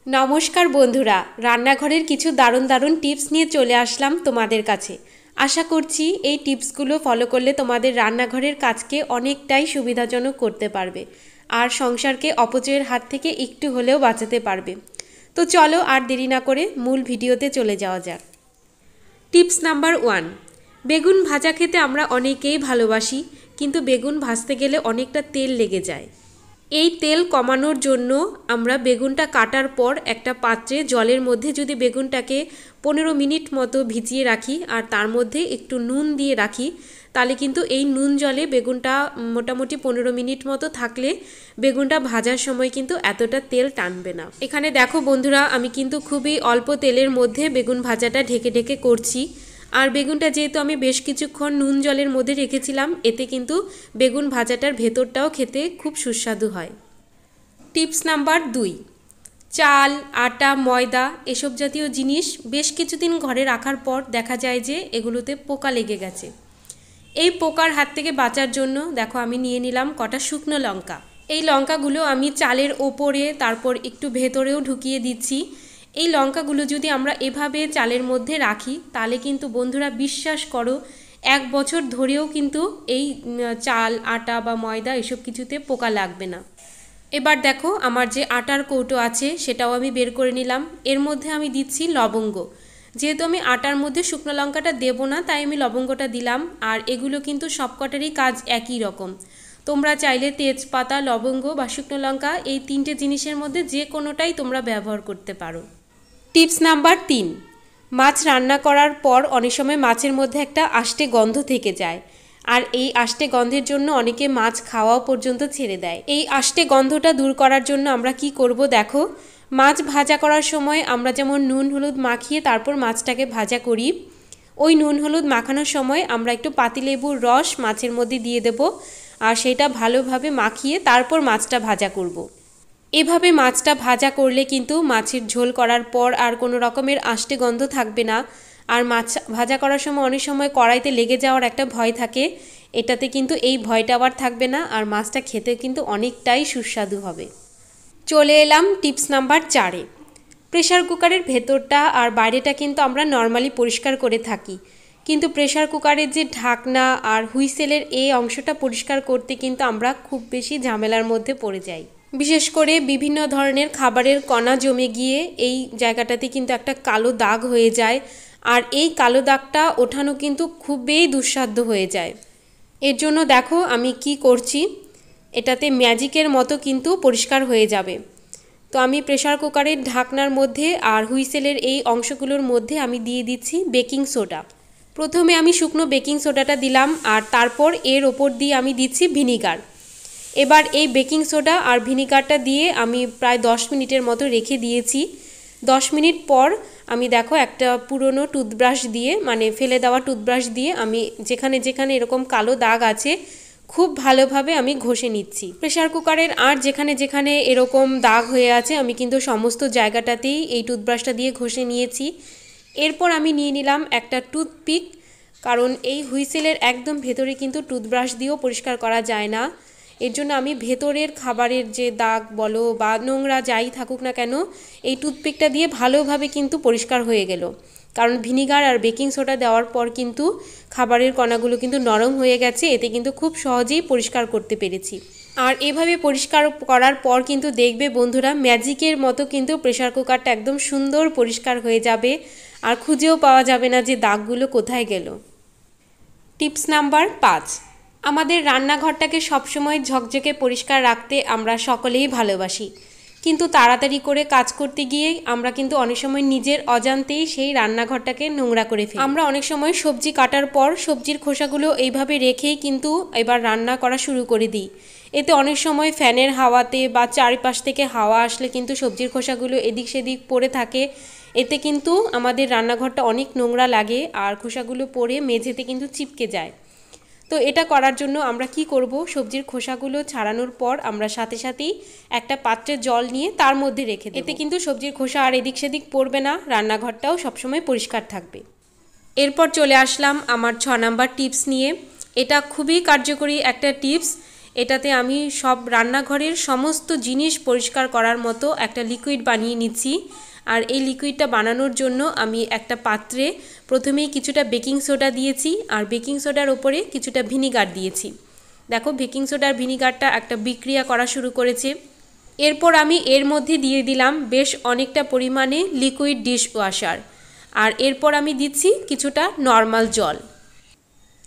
নমস্কার বন্ধুরা, রান্নাঘরের কিছু দারুণ দারুণ টিপস নিয়ে চলে আসলাম তোমাদের কাছে। আশা করছি এই টিপসগুলো ফলো করলে তোমাদের রান্নাঘরের কাজকে অনেকটাই সুবিধাজনক করতে পারবে আর সংসারকে অপচয়ের হাত থেকে একটু হলেও বাঁচাতে পারবে। তো চলো আর দেরি না করে মূল ভিডিওতে চলে যাওয়া যাক। Tips number 1। বেগুন ভাজা খেতে আমরা অনেকেই ভালোবাসি, কিন্তু বেগুন ভাজতে গেলে অনেকটা তেল লেগে যায়। এই তেল কমানোর জন্য আমরা বেগুনটা কাটার পর একটা পাত্রে জলের মধ্যে যদি বেগুনটাকে 15 মিনিট মতো ভিজিয়ে রাখি আর তার মধ্যে একটু নুন দিয়ে রাখি, তাহলে কিন্তু এই নুন জলে বেগুনটা মোটামুটি 15 মিনিট মতো থাকলে বেগুনটা ভাজার সময় কিন্তু এতটা তেল টানবে না। এখানে দেখো বন্ধুরা, আমি কিন্তু খুবই অল্প তেলের মধ্যে বেগুন ভাজাটা ঢেকে ঢেকে করছি। আর বেগুনটা যেহেতু আমি বেশ কিছুক্ষণ নুন জলের মধ্যে রেখেছিলাম, এতে কিন্তু বেগুন ভাজাটার ভেতরটাও খেতে খুব সুস্বাদু হয়। Tips number 2। চাল, আটা, ময়দা এসব জাতীয় জিনিস বেশ কিছুদিন ঘরে রাখার পর দেখা যায় যে এগুলোতে পোকা লেগে গেছে। এই পোকার হাত থেকে বাঁচার জন্য দেখো আমি নিয়ে নিলাম কটা শুকনো লঙ্কা। এই লঙ্কাগুলো আমি চালের ওপরে তারপর একটু ভেতরেও ঢুকিয়ে দিচ্ছি। এই লঙ্কাগুলো যদি আমরা এভাবে চালের মধ্যে রাখি, তাহলে কিন্তু বন্ধুরা বিশ্বাস করো 1 বছর ধরেও কিন্তু এই চাল, আটা বা ময়দা এসব কিছুতে পোকা লাগবে না। এবার দেখো আমার যে আটার কৌটো আছে সেটাও আমি বের করে নিলাম। এর মধ্যে আমি দিচ্ছি লবঙ্গ। যেহেতু আমি আটার মধ্যে শুকনো লঙ্কাটা দেবো না, তাই আমি লবঙ্গটা দিলাম। আর এগুলো কিন্তু সবকটারই কাজ একই রকম। তোমরা চাইলে তেজপাতা, লবঙ্গ বা শুকনো লঙ্কা এই 3টে জিনিসের মধ্যে যে কোনোটাই তোমরা ব্যবহার করতে পারো। Tips number 3। মাছ রান্না করার পর অনেক সময় মাছের মধ্যে একটা আষ্টে গন্ধ থেকে যায়, আর এই আষ্টে গন্ধের জন্য অনেকে মাছ খাওয়াও পর্যন্ত ছেড়ে দেয়। এই আষ্টে গন্ধটা দূর করার জন্য আমরা কি করব দেখো, মাছ ভাজা করার সময় আমরা যেমন নুন হলুদ মাখিয়ে তারপর মাছটাকে ভাজা করি, ওই নুন হলুদ মাখানোর সময় আমরা একটু পাতিলেবুর রস মাছের মধ্যে দিয়ে দেব আর সেটা ভালোভাবে মাখিয়ে তারপর মাছটা ভাজা করব। এভাবে মাছটা ভাজা করলে কিন্তু মাছের ঝোল করার পর আর কোনো রকমের আষ্টে গন্ধ থাকবে না। আর মাছ ভাজা করার সময় অনেক সময় কড়াইতে লেগে যাওয়ার একটা ভয় থাকে, এটাতে কিন্তু এই ভয়টা আবার থাকবে না আর মাছটা খেতে কিন্তু অনেকটাই সুস্বাদু হবে। চলে এলাম টিপস নাম্বার 4-এ। প্রেশার কুকারের ভেতরটা আর বাইরেটা কিন্তু আমরা নর্মালি পরিষ্কার করে থাকি, কিন্তু প্রেশার কুকারের যে ঢাকনা আর হুইসেলের এই অংশটা পরিষ্কার করতে কিন্তু আমরা খুব বেশি ঝামেলার মধ্যে পড়ে যাই। বিশেষ করে বিভিন্ন ধরনের খাবারের কণা জমে গিয়ে এই জায়গাটাতে কিন্তু একটা কালো দাগ হয়ে যায়, আর এই কালো দাগটা ওঠানো কিন্তু খুবই দুঃসাধ্য হয়ে যায়। এর জন্য দেখো আমি কি করছি, এটাতে ম্যাজিকের মতো কিন্তু পরিষ্কার হয়ে যাবে। তো আমি প্রেশার কুকারের ঢাকনার মধ্যে আর হুইসেলের এই অংশগুলোর মধ্যে আমি দিয়ে দিচ্ছি বেকিং সোডা। প্রথমে আমি শুকনো বেকিং সোডাটা দিলাম আর তারপর এর ওপর দিয়ে আমি দিচ্ছি ভিনিগার। এবার এই বেকিং সোডা আর ভিনিগারটা দিয়ে আমি প্রায় 10 মিনিটের মতো রেখে দিয়েছি। 10 মিনিট পর আমি দেখো একটা পুরনো টুথব্রাশ দিয়ে, মানে ফেলে দেওয়া টুথব্রাশ দিয়ে আমি যেখানে যেখানে এরকম কালো দাগ আছে খুব ভালোভাবে আমি ঘষে নিচ্ছি। প্রেশার কুকারের আর যেখানে যেখানে এরকম দাগ হয়ে আছে আমি কিন্তু সমস্ত জায়গাটাতেই এই টুথব্রাশটা দিয়ে ঘষে নিয়েছি। এরপর আমি নিয়ে নিলাম একটা টুথপিক, কারণ এই হুইসেলের একদম ভেতরে কিন্তু টুথব্রাশ দিয়েও পরিষ্কার করা যায় না। এর জন্য আমি ভেতরের খাবারের যে দাগ বলো বা নোংরা যাই থাকুক না কেন, এই টুথপিকটা দিয়ে ভালোভাবে কিন্তু পরিষ্কার হয়ে গেল। কারণ ভিনিগার আর বেকিং সোডা দেওয়ার পর কিন্তু খাবারের কণাগুলো কিন্তু নরম হয়ে গেছে, এতে কিন্তু খুব সহজেই পরিষ্কার করতে পেরেছি। আর এভাবে পরিষ্কার করার পর কিন্তু দেখবে বন্ধুরা ম্যাজিকের মতো কিন্তু প্রেশার কুকারটা একদম সুন্দর পরিষ্কার হয়ে যাবে আর খুঁজেও পাওয়া যাবে না যে দাগগুলো কোথায় গেল। Tips number 5। আমাদের রান্নাঘরটাকে সবসময় ঝকঝকে পরিষ্কার রাখতে আমরা সকলেই ভালোবাসি, কিন্তু তাড়াতাড়ি করে কাজ করতে গিয়ে আমরা কিন্তু অনেক সময় নিজের অজান্তেই সেই রান্নাঘরটাকে নোংরা করে ফেলি। আমরা অনেক সময় সবজি কাটার পর সবজির খোসাগুলো এইভাবে রেখেই কিন্তু এবার রান্না করা শুরু করে দিই। এতে অনেক সময় ফ্যানের হাওয়াতে বা চারিপাশ থেকে হাওয়া আসলে কিন্তু সবজির খোসাগুলো এদিক সেদিক পড়ে থাকে, এতে কিন্তু আমাদের রান্নাঘরটা অনেক নোংরা লাগে আর খোসাগুলো পড়ে মেঝেতে কিন্তু চিপকে যায়। তো এটা করার জন্য আমরা কি করব, সবজির খোসাগুলো ছাড়ানোর পর আমরা সাথে সাথেই একটা পাত্রে জল নিয়ে তার মধ্যে রেখে দেব। এতে কিন্তু সবজির খোসা আর এদিক সেদিক পড়বে না, রান্নাঘরটাও সবসময় পরিষ্কার থাকবে। এরপর চলে আসলাম আমার 6 নাম্বার টিপস নিয়ে। এটা খুবই কার্যকরী একটা টিপস। এটাতে আমি সব রান্নাঘরের সমস্ত জিনিস পরিষ্কার করার মতো একটা লিকুইড বানিয়ে নিচ্ছি। আর এই লিকুইডটা বানানোর জন্য আমি একটা পাত্রে প্রথমেই কিছুটা বেকিং সোডা দিয়েছি আর বেকিং সোডার ওপরে কিছুটা ভিনিগার দিয়েছি। দেখো বেকিং সোডার ভিনিগারটা একটা বিক্রিয়া করা শুরু করেছে। এরপর আমি এর মধ্যে দিয়ে দিলাম বেশ অনেকটা পরিমাণে লিকুইড ডিশ ওয়াশার, আর এরপর আমি দিচ্ছি কিছুটা নর্মাল জল।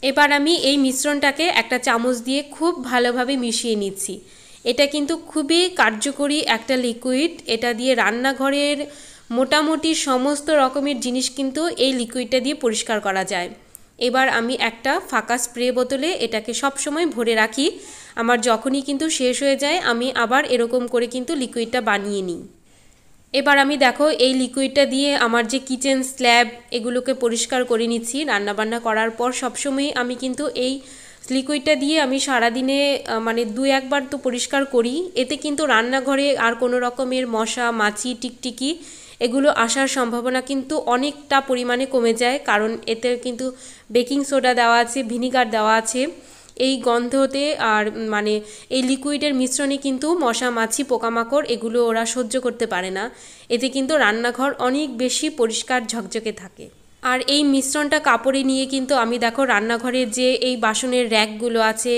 এবার আমি এই মিশ্রণটাকে একটা চামচ দিয়ে খুব ভালোভাবে মিশিয়ে নিচ্ছি। এটা কিন্তু খুবই কার্যকরী একটা লিকুইড। এটা দিয়ে রান্নাঘরের মোটামুটি সমস্ত রকমের জিনিস কিন্তু এই লিকুইডটা দিয়ে পরিষ্কার করা যায়। এবার আমি একটা ফাঁকা স্প্রে বোতলে এটাকে সবসময় ভরে রাখি। আমার যখনই কিন্তু শেষ হয়ে যায় আমি আবার এরকম করে কিন্তু লিকুইডটা বানিয়ে নিই। এবার আমি দেখো এই লিকুইডটা দিয়ে আমার যে কিচেন স্ল্যাব এগুলোকে পরিষ্কার করে নিচ্ছি। রান্নাবান্না করার পর সবসময় আমি কিন্তু এই লিকুইডটা দিয়ে আমি সারাদিনে মানে 2-1 বার তো পরিষ্কার করি। এতে কিন্তু রান্নাঘরে আর কোনো রকমের মশা মাছি টিকটিকি এগুলো আসার সম্ভাবনা কিন্তু অনেকটা পরিমাণে কমে যায়, কারণ এতে কিন্তু বেকিং সোডা দেওয়া আছে, ভিনিগার দেওয়া আছে। এই গন্ধতে আর মানে এই লিকুইডের মিশ্রণে কিন্তু মশা মাছি পোকামাকড় এগুলো ওরা সহ্য করতে পারে না। এতে কিন্তু রান্নাঘর অনেক বেশি পরিষ্কার ঝকঝকে থাকে। আর এই মিশ্রণটা কাপড়ে নিয়ে কিন্তু আমি দেখো রান্নাঘরের যে এই বাসনের র্যাকগুলো আছে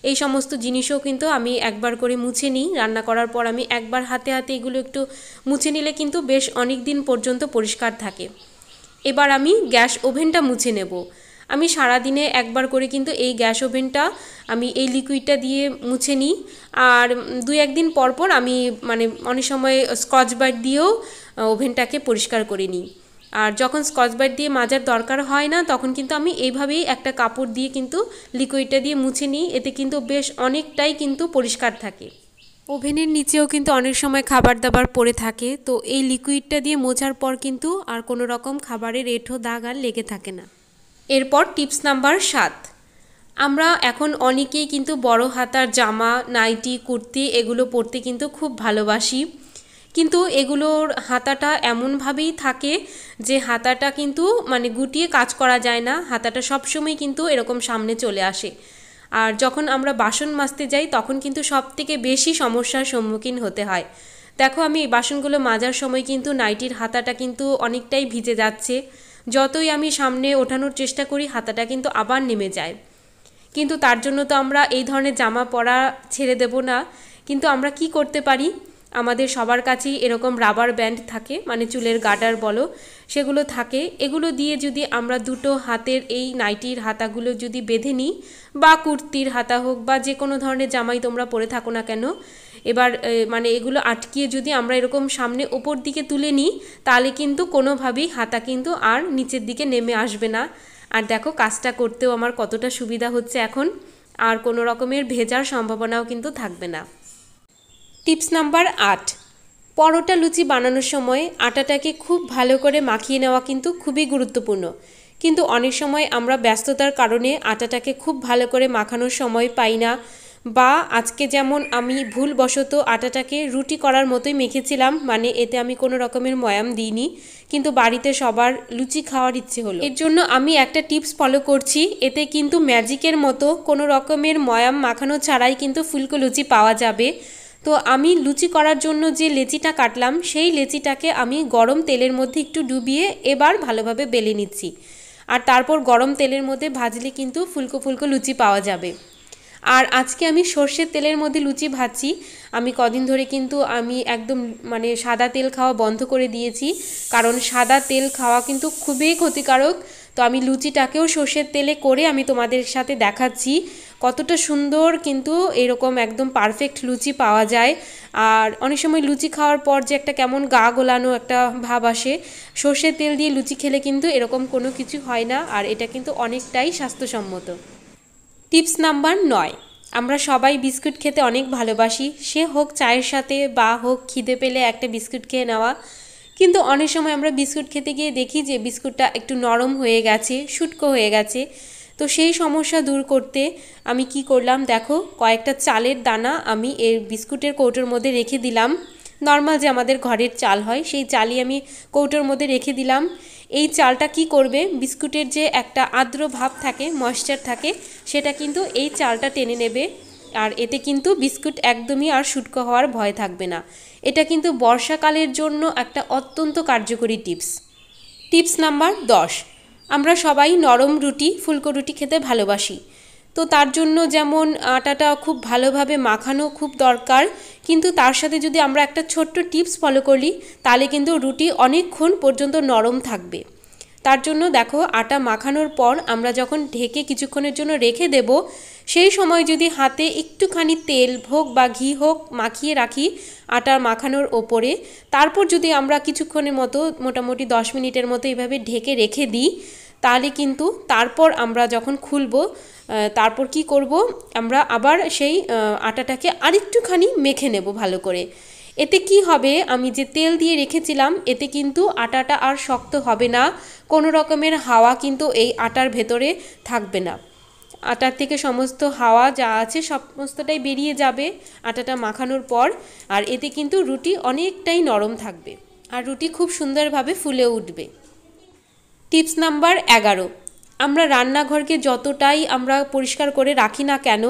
এই সমস্ত জিনিসও কিন্তু আমি একবার করে মুছে নিই। রান্না করার পর আমি একবার হাতে হাতে এগুলো একটু মুছে নিলে কিন্তু বেশ অনেক দিন পর্যন্ত পরিষ্কার থাকে। এবার আমি গ্যাস ওভেনটা মুছে নেব। আমি সারাদিনে একবার করে কিন্তু এই গ্যাস ওভেনটা আমি এই লিকুইডটা দিয়ে মুছে নিই। আর 2-1 দিন পর পর আমি মানে অনেক সময় স্কচ ব্রাইট দিয়েও ওভেনটাকে পরিষ্কার করে নিই। আর যখন স্কচ ব্রাইট দিয়ে মাজার দরকার হয় না তখন কিন্তু আমি এইভাবেই একটা কাপড় দিয়ে কিন্তু লিকুইডটা দিয়ে মুছে নিই। এতে কিন্তু বেশ অনেকটাই কিন্তু পরিষ্কার থাকে। ওভেনের নিচেও কিন্তু অনেক সময় খাবার দাবার পড়ে থাকে, তো এই লিকুইডটা দিয়ে মোছার পর কিন্তু আর কোনো রকম খাবারের এঁঠো দাগ আর লেগে থাকে না। এরপর টিপস নাম্বার 7, আমরা এখন অনেকেই কিন্তু বড় হাতার জামা, নাইটি, কুর্তি এগুলো পরতে কিন্তু খুব ভালোবাসি। কিন্তু এগুলোর হাতাটা এমনভাবেই থাকে যে হাতাটা কিন্তু মানে গুটিয়ে কাজ করা যায় না। হাতাটা সবসময় কিন্তু এরকম সামনে চলে আসে। আর যখন আমরা বাসন মাজতে যাই তখন কিন্তু সবথেকে বেশি সমস্যার সম্মুখীন হতে হয়। দেখো আমি এই বাসনগুলো মাজার সময় কিন্তু নাইটির হাতাটা কিন্তু অনেকটাই ভিজে যাচ্ছে। যতই আমি সামনে ওঠানোর চেষ্টা করি হাতাটা কিন্তু আবার নেমে যায়। কিন্তু তার জন্য তো আমরা এই ধরনের জামা পরা ছেড়ে দেব না। কিন্তু আমরা কি করতে পারি, আমাদের সবার কাছেই এরকম রাবার ব্যান্ড থাকে, মানে চুলের গার্ডার বলো সেগুলো থাকে। এগুলো দিয়ে যদি আমরা দুটো হাতের এই নাইটির হাতাগুলো যদি বেঁধে নিই, বা কুর্তির হাতা হোক বা যে কোনো ধরনের জামাই তোমরা পরে থাকো না কেন, এবার মানে এগুলো আটকিয়ে যদি আমরা এরকম সামনে ওপর দিকে তুলে নিই তাহলে কিন্তু কোনোভাবেই হাতা কিন্তু আর নিচের দিকে নেমে আসবে না। আর দেখো কাজটা করতেও আমার কতটা সুবিধা হচ্ছে এখন, আর কোনো রকমের ভেজার সম্ভাবনাও কিন্তু থাকবে না। টিপস নাম্বার 8, পরোটা লুচি বানানোর সময় আটাটাকে খুব ভালো করে মাখিয়ে নেওয়া কিন্তু খুবই গুরুত্বপূর্ণ। কিন্তু অনেক সময় আমরা ব্যস্ততার কারণে আটাটাকে খুব ভালো করে মাখানোর সময় পাই না, বা আজকে যেমন আমি ভুলবশত আটাটাকে রুটি করার মতোই মেখেছিলাম, মানে এতে আমি কোনো রকমের ময়াম দিইনি, কিন্তু বাড়িতে সবার লুচি খাওয়ার ইচ্ছে হলো। এর জন্য আমি একটা টিপস ফলো করছি। এতে কিন্তু ম্যাজিকের মতো কোনো রকমের ময়াম মাখানো ছাড়াই কিন্তু ফুলকো লুচি পাওয়া যাবে। তো আমি লুচি করার জন্য যে লেচিটা কাটলাম সেই লেচিটাকে আমি গরম তেলের মধ্যে একটু ডুবিয়ে এবার ভালোভাবে বেলে নিচ্ছি। আর তারপর গরম তেলের মধ্যে ভাজলে কিন্তু ফুলকো ফুলকো লুচি পাওয়া যাবে। আর আজকে আমি সর্ষের তেলের মধ্যে লুচি ভাজছি। আমি কদিন ধরে কিন্তু আমি একদম মানে সাদা তেল খাওয়া বন্ধ করে দিয়েছি, কারণ সাদা তেল খাওয়া কিন্তু খুবই ক্ষতিকারক। তো আমি লুচিটাকেও সর্ষের তেলে করে আমি তোমাদের সাথে দেখাচ্ছি কতটা সুন্দর কিন্তু এরকম একদম পারফেক্ট লুচি পাওয়া যায়। আর অনেক সময় লুচি খাওয়ার পর যে একটা কেমন গা গোলানো একটা ভাব আসে, সর্ষের তেল দিয়ে লুচি খেলে কিন্তু এরকম কোনো কিছু হয় না, আর এটা কিন্তু অনেকটাই স্বাস্থ্যসম্মত। টিপস নাম্বার 9, আমরা সবাই বিস্কুট খেতে অনেক ভালোবাসি, সে হোক চায়ের সাথে বা হোক খিদে পেলে একটা বিস্কুট খেয়ে নেওয়া। কিন্তু অনেক সময় আমরা বিস্কুট খেতে গিয়ে দেখি যে বিস্কুটটা একটু নরম হয়ে গেছে, শুটকো হয়ে গেছে। তো সেই সমস্যা দূর করতে আমি কি করলাম, দেখো কয়েকটা চালের দানা আমি এর বিস্কুটের কৌটোর মধ্যে রেখে দিলাম। নর্মাল যে আমাদের ঘরের চাল হয় সেই চালই আমি কৌটোর মধ্যে রেখে দিলাম। এই চালটা কি করবে, বিস্কুটের যে একটা আর্দ্র ভাব থাকে, ময়েশ্চার থাকে, সেটা কিন্তু এই চালটা টেনে নেবে। আর এতে কিন্তু বিস্কুট একদমই আর শুটকো হওয়ার ভয় থাকবে না। এটা কিন্তু বর্ষাকালের জন্য একটা অত্যন্ত কার্যকরী টিপস। টিপস নাম্বার 10, আমরা সবাই নরম রুটি, ফুলকো রুটি খেতে ভালোবাসি। তো তার জন্য যেমন আটাটা খুব ভালোভাবে মাখানো খুব দরকার, কিন্তু তার সাথে যদি আমরা একটা ছোট্ট টিপস ফলো করি তাহলে কিন্তু রুটি অনেকক্ষণ পর্যন্ত নরম থাকবে। তার জন্য দেখো, আটা মাখানোর পর আমরা যখন ঢেকে কিছুক্ষণের জন্য রেখে দেব, সেই সময় যদি হাতে একটুখানি তেল হোক বা ঘি হোক মাখিয়ে রাখি আটা মাখানোর ওপরে, তারপর যদি আমরা কিছুক্ষণের মতো মোটামুটি 10 মিনিটের মতো এইভাবে ঢেকে রেখে দিই, তাহলে কিন্তু তারপর আমরা যখন খুলবো তারপর কি করব, আমরা আবার সেই আটাটাকে আরেকটুখানি মেখে নেব ভালো করে। এতে কি হবে, আমি যে তেল দিয়ে রেখেছিলাম এতে কিন্তু আটাটা আর শক্ত হবে না, কোনো রকমের হাওয়া কিন্তু এই আটার ভেতরে থাকবে না। আটার থেকে সমস্ত হাওয়া যা আছে সমস্তটাই বেরিয়ে যাবে আটাটা মাখানোর পর, আর এতে কিন্তু রুটি অনেকটাই নরম থাকবে আর রুটি খুব সুন্দরভাবে ফুলে উঠবে। টিপস নাম্বার 11, আমরা রান্নাঘরকে যতটাই আমরা পরিষ্কার করে রাখি না কেন,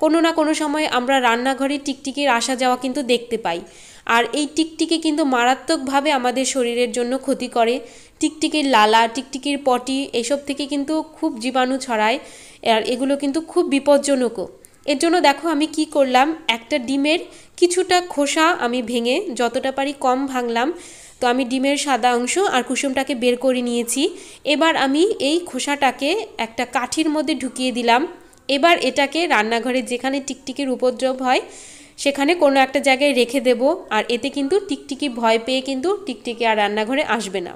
কোনো না কোনো সময় আমরা রান্নাঘরে টিকটিকির আসা যাওয়া কিন্তু দেখতে পাই। আর এই টিকটিকি কিন্তু মারাত্মকভাবে আমাদের শরীরের জন্য ক্ষতি করে। টিকটিকির লালা, টিকটিকির পটি এসব থেকে কিন্তু খুব জীবাণু ছড়ায়, আর এগুলো কিন্তু খুব বিপজ্জনকও। এর জন্য দেখো আমি কি করলাম, একটা ডিমের কিছুটা খোসা আমি ভেঙে যতটা পারি কম ভাঙলাম। তো আমি ডিমের সাদা অংশ আর কুসুমটাকে বের করে নিয়েছি। এবার আমি এই খোসাটাকে একটা কাঠির মধ্যে ঢুকিয়ে দিলাম। এবার এটাকে রান্নাঘরে যেখানে টিকটিকির উপদ্রব হয় সেখানে কোনো একটা জায়গায় রেখে দেব, আর এতে কিন্তু টিকটিকি ভয় পেয়ে কিন্তু টিকটিকি আর রান্নাঘরে আসবে না।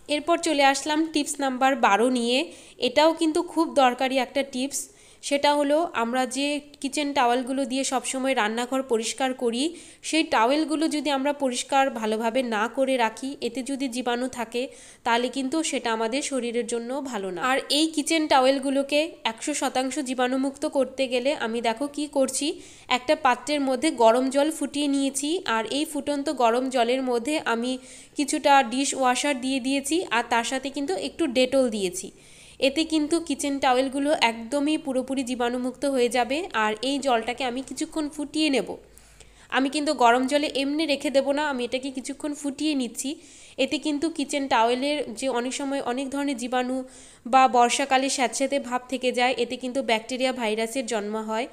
এরপর চলে আসলাম টিপস নাম্বার 12 নিয়ে। এটাও কিন্তু খুব দরকারি একটা টিপস। সেটা হলো, আমরা যে কিচেন টাওয়েলগুলো দিয়ে সবসময় রান্নাঘর পরিষ্কার করি, সেই টাওয়েলগুলো যদি আমরা পরিষ্কার ভালোভাবে না করে রাখি, এতে যদি জীবাণু থাকে তাহলে কিন্তু সেটা আমাদের শরীরের জন্য ভালো না। আর এই কিচেন টাওয়েলগুলোকে 100% জীবাণুমুক্ত করতে গেলে আমি দেখো কি করছি, একটা পাত্রের মধ্যে গরম জল ফুটিয়ে নিয়েছি, আর এই ফুটন্ত গরম জলের মধ্যে আমি কিছুটা ডিশ ওয়াশার দিয়ে দিয়েছি, আর তার সাথে কিন্তু একটু ডেটল দিয়েছি। এতে কিন্তু কিচেন টাওয়েলগুলো একদমই পুরোপুরি জীবাণুমুক্ত হয়ে যাবে। আর এই জলটাকে আমি কিছুক্ষণ ফুটিয়ে নেব। আমি কিন্তু গরম জলে এমনি রেখে দেবো না, আমি এটাকে কিছুক্ষণ ফুটিয়ে নিচ্ছি। এতে কিন্তু কিচেন টাওয়েলের যে অনেক সময় অনেক ধরনের জীবাণু বা বর্ষাকালে স্যাঁতস্যাঁতে ভাব থেকে যায়, এতে কিন্তু ব্যাকটেরিয়া ভাইরাসের জন্ম হয়।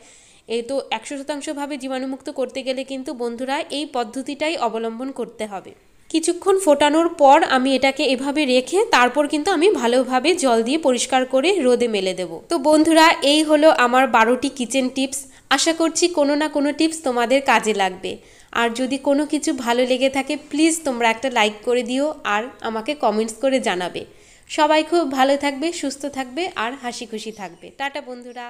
এই তো 100%ভাবে জীবাণুমুক্ত করতে গেলে কিন্তু বন্ধুরা এই পদ্ধতিটাই অবলম্বন করতে হবে। কিছুক্ষণ ফোটানোর পর আমি এটাকে এভাবে রেখে তারপর কিন্তু আমি ভালোভাবে জল দিয়ে পরিষ্কার করে রোদে মেলে দেব। তো বন্ধুরা, এই হলো আমার 12টি কিচেন টিপস। আশা করছি কোনো না কোনো টিপস তোমাদের কাজে লাগবে। আর যদি কোনো কিছু ভালো লেগে থাকে প্লিজ তোমরা একটা লাইক করে দিও আর আমাকে কমেন্টস করে জানাবে। সবাই খুব ভালো থাকবে, সুস্থ থাকবে আর হাসি খুশি থাকবে। টাটা বন্ধুরা।